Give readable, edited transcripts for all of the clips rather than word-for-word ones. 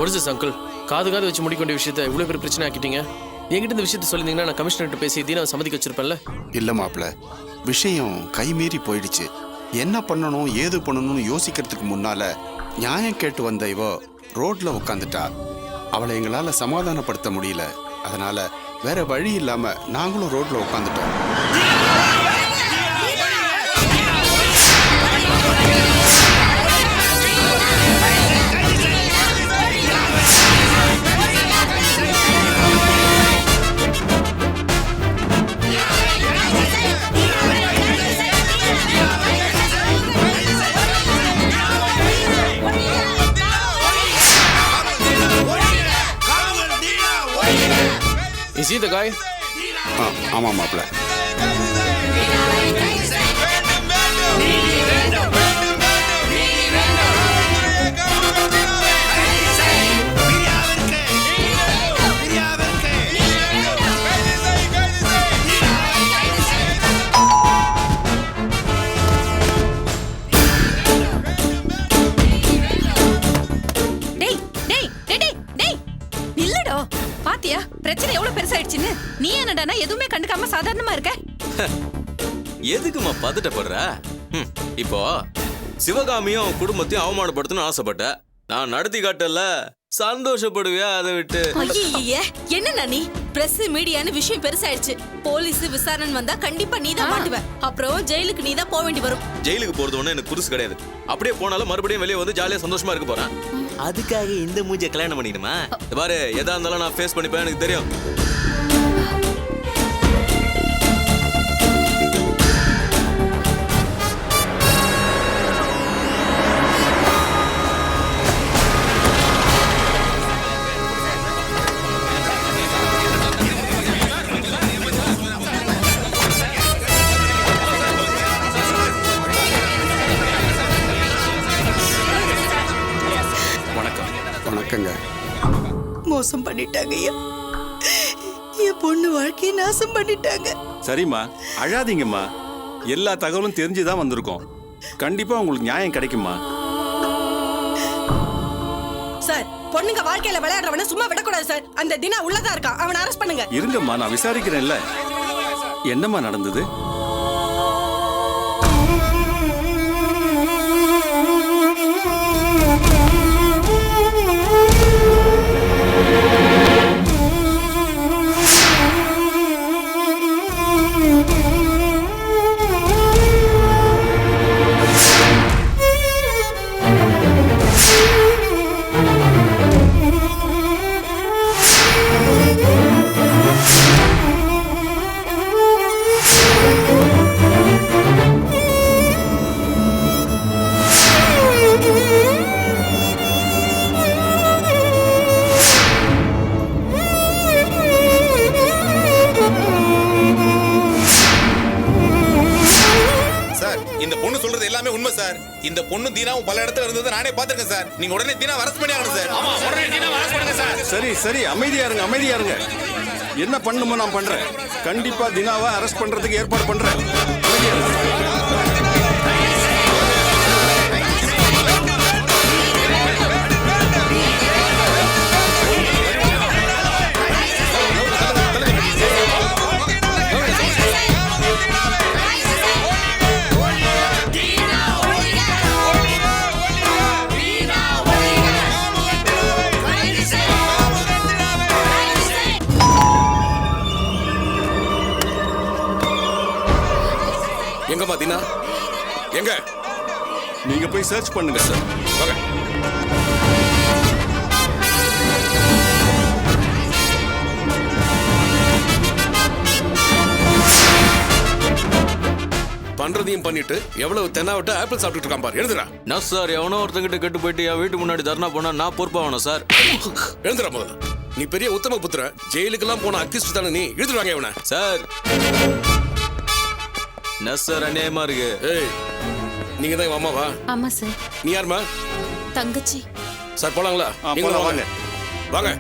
Watts uncle? காது வச்சு முடிக்க வேண்டிய விஷயத்த இவ்வளவு பெரிய பிரச்சனை ஆக்கிட்டீங்க. என்கிட்ட இந்த விஷயத்த சொல்லியிருந்தீங்கன்னா நான் கமிஷனர்கிட்ட பேசி தீனாவை சம்மதிக்க வச்சிருப்பேன்ல. இல்ல மாப்பிள்ள, விஷயம் கைமீறி போயிடுச்சு. என்ன பண்ணணும் ஏது பண்ணணும்னு யோசிக்கிறதுக்கு முன்னால நியாயம் கேட்டு வந்த இவ ரோட்ல உட்காந்துட்டா. அவளை எங்களால சமாதானப்படுத்த முடியல. அதனால வேற வழி இல்லாம நாங்களும் ரோட்ல உட்காந்துட்டோம். Is he the guy? ஆமா மாப்பிள்ள. பிரச்சனை எவ்வளவு பெருசாயிடுச்சுன்னு நீ என்னடானா எதுவுமே கண்டுக்காம சாதாரணமா இருக்க? எதுக்குமா பதட்டப்படுற? இப்போ சிவகாமியும் குடும்பத்தையும் அவமானப்படுத்தணும்னு ஆசைப்பட்ட, நான் நடத்தி காட்டல, சந்தோஷப்படுவியா? அதை விட்டு ஐயே, என்னன்னா நீ பிரஸ் மீடியான்னு விஷயம் பெருசாயிடுச்சு. போலீஸ் விசாரணை வந்தா கண்டிப்பா நீ தான் மாட்டுவ. அப்புறம் ஜெயிலுக்கு நீ தான் போக வேண்டி வரும். ஜெயிலுக்கு போறது ஒண்ணு எனக்கு புதுசு கிடையாது. அப்படியே போனாலும் மறுபடியும் வெளியே வந்து ஜாலியா சந்தோஷமா இருக்க போறேன். அதுக்காக இந்த மூஞ்ச கல்யாணம் பண்ணிடுமா? பாரு, எதா இருந்தாலும் நான் ஃபேஸ் பண்ணிப்பேன், எனக்கு தெரியும். வணக்கங்க. மோசம் பண்ணிட்டாங்க ஐயா. என் பொண்ணு வாழ்க்கையை நாசம் பண்ணிட்டாங்க. சரிம்மா, அழாதீங்கம்மா. எல்லா தகவலும் தெரிஞ்சுதான் வந்திருக்கோம். கண்டிப்பா உங்களுக்கு நியாயம் கிடைக்குமா? சார், பொண்ணுங்க வாழ்க்கையில விளையாடுறவன சும்மா விடக்கூடாது சார். அந்த தினா உள்ளதா இருக்கான், அவனை அரெஸ்ட் பண்ணுங்க. இருங்கம்மா, நான் விசாரிக்கிறேன்ல. என்னம்மா நடந்தது? உண்மை சார். இந்த பொண்ணு தீனாவும் பல இடத்துல இருந்தது நானே பாத்துருக்கேன் சார். நீங்க உடனே தீனா அரெஸ்ட் பண்ணி ஆகணும் சார். ஆமா, உடனே தீனா அரெஸ்ட் பண்ணுங்க சார். சரி சரி, அமைதியா இருங்க, அமைதியா இருங்க. என்ன பண்ணணுமோ நான் பண்றேன். கண்டிப்பா தீனாவை அரெஸ்ட் பண்றதுக்கு ஏற்பாடு பண்றேன். அமைதியா இருங்க. எங்கம்மா தீனா? எங்க? நீங்க போய் சர்ச் பண்ணுங்க சார். வாங்க. பண்றதையும் பண்ணிட்டு எவ்வளவு தென்னாவிட்டு ஆப்பிள் சாப்பிட்டு இருக்கான் பாரு. எழுதுறா. நான் சார், எவனோ ஒருத்தங்கிட்ட கெட்டு போயிட்டு என் வீட்டு முன்னாடி தர்ணா போனா நான் பொறுப்பாகணும் சார். எழுதுறா முதல்ல. நீ பெரிய உத்தம புத்திரன். ஜெயிலுக்கெல்லாம் போன அக்யூஸ்ட் தானே நீ. எழுதுறாங்க இவனை. சார், என்ன சார் அநியாயமா இருக்கு? ஏய், நீங்க தான் இவன் அம்மாவா? ஆமா சார். நீ யாருமா? தங்கச்சி. சார் போலாங்களா? நீங்க வாங்க. வாங்க.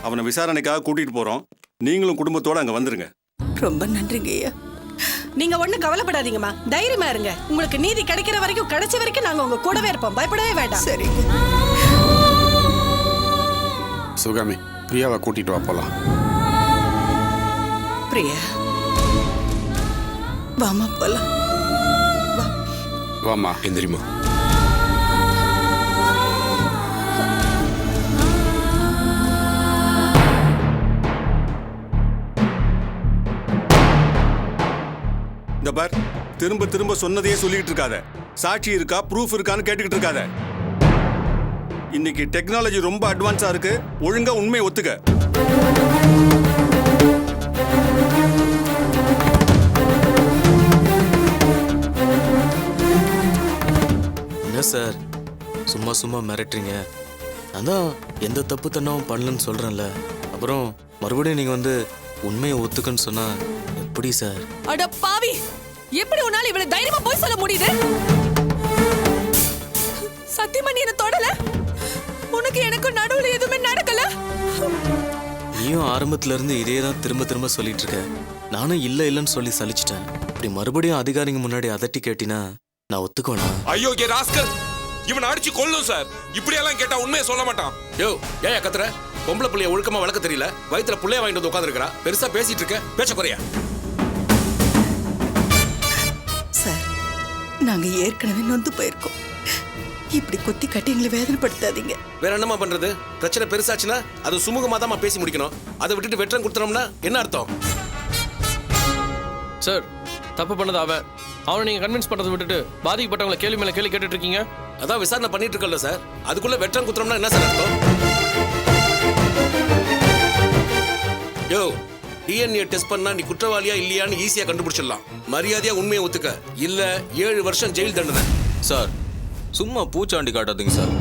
அவனை விசாரணைக்காக கூட்டிட்டு போறோம். நீங்களும் குடும்பத்தோட அங்க வந்துருங்க. ரொம்ப நன்றிங்க ஐயா. நீங்க ஒண்ணும் கவலைப்படாதீங்கம்மா, தைரியமா இருங்க. உங்களுக்கு நீதி கிடைக்கிற வரைக்கும், கடைசி வரைக்கும் நாங்க உங்க கூடவே இருப்போம். பயப்படவே வேண்டாம். சரி சிவகாமி, பிரியாவை கூட்டிட்டு வா போலாம். பிரியா, வாமா போலாம். வாமா. எந்திரிமா. இந்த பார், திரும்ப திரும்ப சொன்னதையே சொல்லிட்டு இருக்காத. சாட்சி இருக்கா, ப்ரூஃப் இருக்கான்னு கேட்டுக்கிட்டு இருக்காத. இன்னைக்கு டெக்னாலஜி ரொம்ப அட்வான்ஸா இருக்கு. ஒழுங்கா உண்மையை ஒத்துக்க. என்ன சார் சும்மா சும்மா மிரட்டுறீங்க? அதான் எந்த தப்பு தன்னாவும் பண்ணலன்னு சொல்றேன்ல. அப்புறம் மறுபடியும் நீங்க வந்து உண்மையை ஒத்துக்கன்னு சொன்னா எப்படி சார்? அட பாவி, எப்படி உன்னால இவ்வளவு தைரியமா போய் சொல்ல முடியுது? சத்தியமா நீ என்ன தொடல. உனக்கு எனக்கு நடுவுல எதுவுமே நடக்கல. நீயும் ஆரம்பத்துல இருந்து இதே தான் திரும்ப திரும்ப சொல்லிட்டு இருக்க. நானும் இல்லைன்னு சொல்லி சலிச்சிட்டேன். இப்படி மறுபடியும் அதிகாரிங்க முன்னாடி அதட்டி கேட்டினா நான் ஒத்துக்கோனா? ஐயோ ஏ ராஸ்கல், இவனை அடிச்சு கொல்லும் சார். இப்படியெல்லாம் கேட்டா உண்மையை சொல்ல மாட்டான். யோ ஏயா கத்துற? பொம்பளை புள்ளைய ஒழுக்கமா வளர்க்க தெரியல, வயித்துல புள்ளைய வாங்கிட்டு வந்து உட்காந்துருக்கா. பெருசா பேசிட்டு இருக்க, பேச்ச குறையா. சார், நாங்க ஏற்கனவே நொந்து போயிருக்கோம். இப்படி குத்தி கட்டி எங்களை வேதனைப்படுத்தாதீங்க. வேற என்னமா பண்றது? பிரச்சனை பெருசாச்சுன்னா அது சுமூகமா தான் பேசி முடிக்கணும். அதை விட்டுட்டு வெற்றம் கொடுத்துறோம்னா என்ன அர்த்தம்? சார், தப்பு பண்ணது அவன். அவனை நீங்க கன்வின்ஸ் பண்றதை விட்டுட்டு பாதிக்கப்பட்டவங்களை கேள்வி மேல கேள்வி கேட்டுட்டு இருக்கீங்க. அதான் விசாரணை பண்ணிட்டு இருக்கல சார். அதுக்குள்ள வெற்றம் குத்துறோம்னா என்ன சார் அர்த்தம்? யோ, டிஎன்ஏ டெஸ்ட் பண்ணா நீ குற்றவாளியா இல்லையான்னு ஈஸியா கண்டுபிடிச்சிடலாம். மரியாதையா உண்மையை ஒத்துக்க, இல்ல 7 வருஷம் ஜெயில் தண்டனை. சார் சும்மா பூச்சாண்டி காட்டாதீங்க சார்.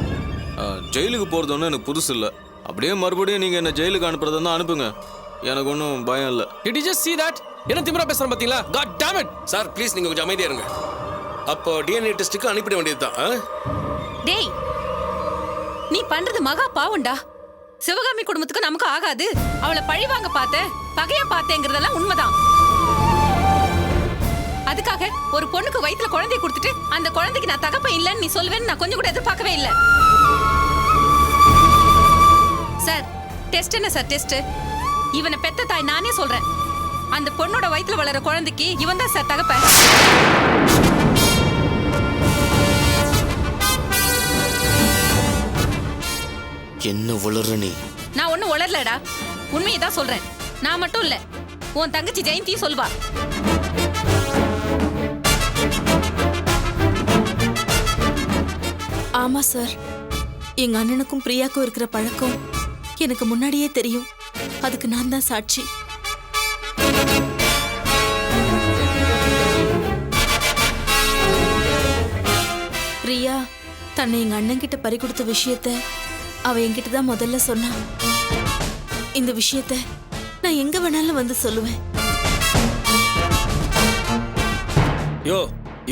ஜெயிலுக்கு போகிறது ஒன்றும் எனக்கு புதுசு இல்லை. அப்படியே மறுபடியும் நீங்கள் என்ன ஜெயிலுக்கு அனுப்புறதா அனுப்புங்க. எனக்கு ஒன்றும் பயம் இல்லை. Did you just see that? என்ன திமிரா பேசுறேன் பாத்தீங்களா? God damn it! Sir please நீங்க கொஞ்சம் அமைதியா இருங்க. அப்போ டிஎன்ஏ டெஸ்ட்டுக்கு அனுப்பிட வேண்டியதுதான். டேய், நீ பண்றது மகா பாவண்டா. சிவகாமி குடும்பத்துக்கு நமக்கு ஆகாது. அவளை பழி வாங்க பார்த்த, பகையா பார்த்தேங்கிறதெல்லாம் உண்மைதான். அதுக்காக ஒரு பொண்ணுக்கு வயித்துல குழந்தைய கொடுத்துட்டு அந்த குழந்தைக்கு நான் தகப்பன் இல்லைன்னு நீ சொல்வேன்னு நான் கொஞ்சம் கூட எதிர்பார்க்கவே இல்லை. சார், டெஸ்ட் என்ன சார் டெஸ்ட்? இவனை பெத்த தாய் நானே சொல்றேன். அந்த பொண்ணோட வயித்துல வளர குழந்தைக்கு இவன் தான் சார் தகப்பன். என்ன வளர்ற நீ? நான் ஒன்னும் உளரலடா, உண்மையை தான் சொல்றேன். நான் மட்டும் இல்ல, உன் தங்கச்சி ஜெயந்தியும் சொல்வா. ஆமா சார், எங்க அண்ணனுக்கும் பிரியாக்கும் இருக்கிற பழக்கம் எனக்கு முன்னாடியே தெரியும். அதுக்கு நான் தான் சாட்சி. பிரியா தன்னை எங்க அண்ணன் கிட்ட பறி கொடுத்த விஷயத்த அவ என்கிட்ட தான் முதல்ல சொன்னா. இந்த விஷயத்த நான் எங்க வேணாலும் வந்து சொல்லுவேன். யோ,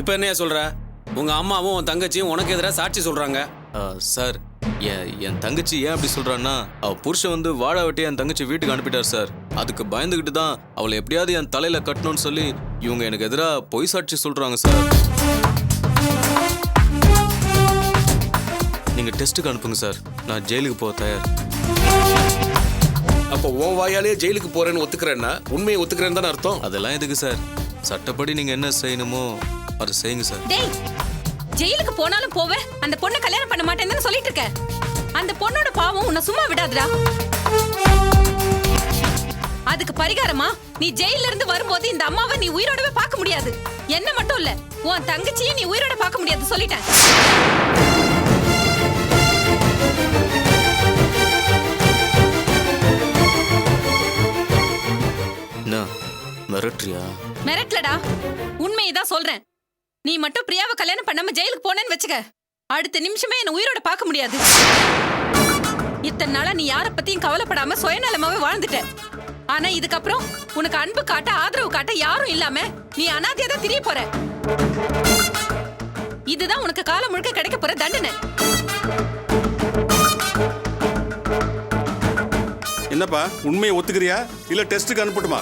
இப்ப என்னையா சொல்ற? உங்க அம்மாவும் உன் தங்கச்சியும் உனக்கு எதிராக சாட்சி சொல்றாங்க. சார், என் தங்கச்சி ஏன் அப்படி சொல்றான்னா, அவ புருஷன் வந்து வாழை வெட்டி என் தங்கச்சி வீட்டுக்கு அனுப்பிட்டார் சார். அதுக்கு பயந்துகிட்டு தான் அவளை எப்படியாவது என் தலையில கட்டணும்னு சொல்லி இவங்க எனக்கு எதிராக பொய் சாட்சி சொல்றாங்க சார். நீங்க டெஸ்ட்டுக்கு அனுப்புங்க சார். நான் ஜெயிலுக்கு போக தயார். அப்போ உன் வாயாலே ஜெயிலுக்கு போறேன்னு ஒத்துக்கிறேன்னா உண்மையை ஒத்துக்கிறேன்னு தானே அர்த்தம்? அதெல்லாம் எதுக்கு சார்? சட்டப்படி நீங்க என்ன செய்யணுமோ அதை செய்யுங்க சார். டேய், ஜெயிலுக்கு போனாலும் போவே, அந்த பொண்ணை கல்யாணம் பண்ண மாட்டேன்னு சொல்லிட்டு இருக்க. அந்த பொண்ணோட பாவம் உன்னை சும்மா விடாதுடா. அதுக்கு பரிகாரமா நீ ஜெயில இருந்து வரும்போது இந்த அம்மாவை நீ உயிரோடவே பார்க்க முடியாது. என்ன மட்டும் இல்ல, உன் தங்கச்சியை நீ உயிரோட பார்க்க முடியாது சொல்லிட்டேன். மிரட்டுறியா? மிரட்டலடா, உண்மையை தான் சொல்றேன். நீ மட்டும் பிரியாவை கல்யாணம் பண்ணாம ஜெயிலுக்கு போனேன்னு வச்சுக்க, அடுத்த நிமிஷமே என்ன உயிரோட பார்க்க முடியாது. இத்தனை நாளா நீ யார பத்தியும் கவலைப்படாம சுயநலமாவே வாழ்ந்துட்ட. ஆனா இதுக்கப்புறம் உனக்கு அன்பு காட்ட, ஆதரவு காட்ட யாரும் இல்லாம நீ அனாதையா தான் திரிய போற. இதுதான் உனக்கு காலம் முழுக்க கிடைக்க போற தண்டனை. என்னப்பா உண்மையை ஒத்துக்கிறியா இல்ல டெஸ்ட்டுக்கு அனுப்பட்டுமா?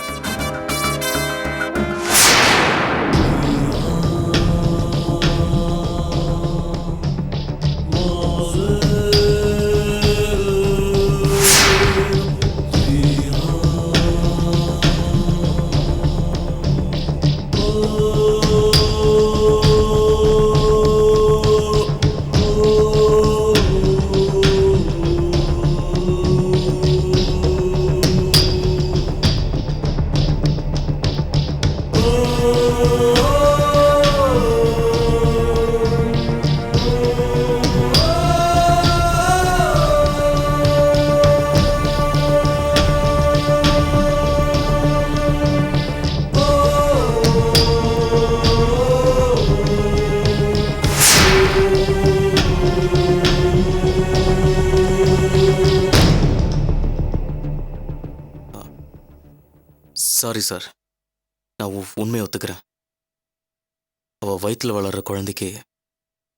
சாரி சார், நான் உண்மையை ஒத்துக்கிறேன். அவள் வயிற்றில் வளர்கிற குழந்தைக்கு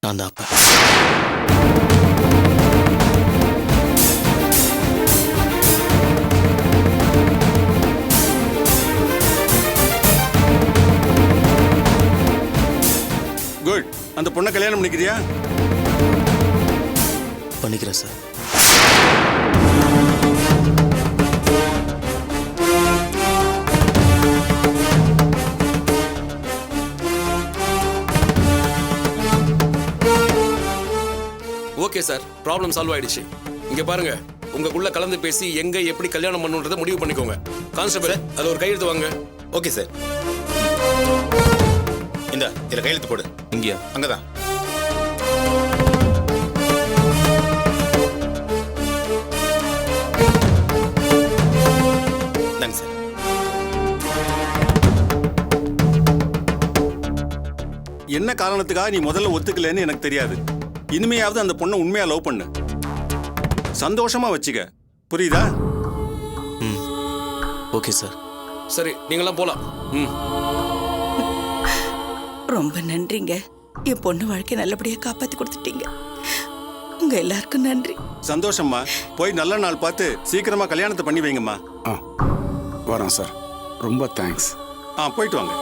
நான் தான் அப்பா. குட். அந்த பொண்ணை கல்யாணம் பண்ணிக்கிறியா? பண்ணிக்கிறேன் sir. Okay sir, problem solve ஆயிடுச்சு. இங்க பாருங்க, உங்களுக்குள்ள கலந்து பேசி எங்க எப்படி கல்யாணம் பண்ணுன்றதை முடிவு பண்ணிக்கோங்க. கான்ஸ்டபிள், அது ஒரு கையெழுத்து வாங்க. Okay sir. இந்த இதுல கையெழுத்து போடு. இங்கயா? அங்கதான். தாங்க சார். என்ன காரணத்துக்காக நீ முதல்ல ஒத்துக்கலன்னு எனக்கு தெரியாது. இனிமையாவது அந்த பொண்ணை உண்மையா லவ் பண்ணு, சந்தோஷமா வச்சுக்க. புரியுதா? Okay sir. சரி, நீங்களாம் போலாம். ரொம்ப நன்றிங்க. என் பொண்ணு வாழ்க்கையை நல்லபடியா காப்பாத்தி கொடுத்துட்டீங்க. உங்க எல்லாருக்கும் நன்றி. சந்தோஷம்மா. போய் நல்ல நாள் பார்த்து சீக்கிரமா கல்யாணத்தை பண்ணி வைங்கம்மா. வரோம் சார். ரொம்ப தேங்க்ஸ். போயிட்டு வாங்க.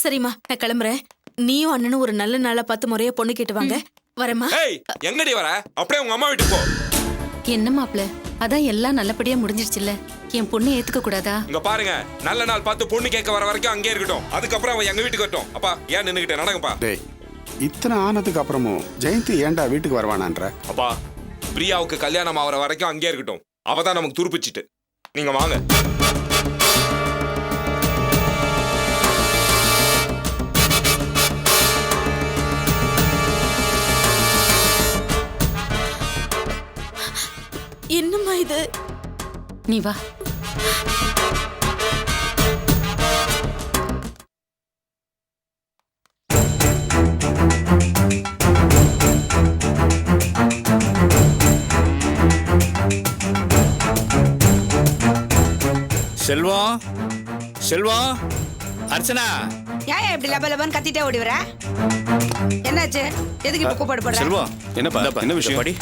சரிம்மா, நான் கிளம்புறேன். நீயும் அண்ணனும் ஒரு நல்ல நாளா பார்த்து முறையா பொண்ணு கேட்டு வாங்க. வரேம்மா. ஏய், எங்கடி வர? அப்படியே உங்க அம்மா வீட்டுக்கு போ. என்ன மாப்ள, அதான் எல்லாம் நல்லபடியா முடிஞ்சிருச்சுல்ல, என் பொண்ணு ஏத்துக்க கூடாதா? இங்க பாருங்க, நல்ல நாள் பார்த்து பொண்ணு கேட்க வர வரைக்கும் அங்கே இருக்கட்டும். அதுக்கப்புறம் அவன் எங்க வீட்டுக்கு வரட்டும். அப்பா, ஏன் நின்னுகிட்ட நடங்கப்பா. டேய், இத்தனை ஆனதுக்கு அப்புறமும் ஜெயந்தி ஏன்டா வீட்டுக்கு வருவானான்ற? அப்பா, பிரியாவுக்கு கல்யாணம் ஆகிற வரைக்கும் அங்கே இருக்கட்டும். அவ தான் நமக்கு துருப்பிச்சிட்டு. நீங்க வாங்க. என்னம்மா இது? நீ வா. செல்வம், செல்வம், அர்ச்சனா. ஏன் இப்படி லப லபன்னு கத்திட்டே ஓடி வர? என்னாச்சு? எதுக்கு இப்ப கூப்பாடு போடுற? செல்வம், என்னப்பா, என்ன விஷயம்? படி.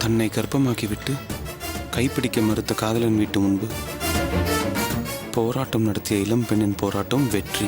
தன்னை கர்ப்பமாக்கிவிட்டு கைப்பிடிக்க மறுத்த காதலன் வீட்டு முன்பு போராட்டம் நடத்திய இளம் பெண்ணின் போராட்டம் வெற்றி.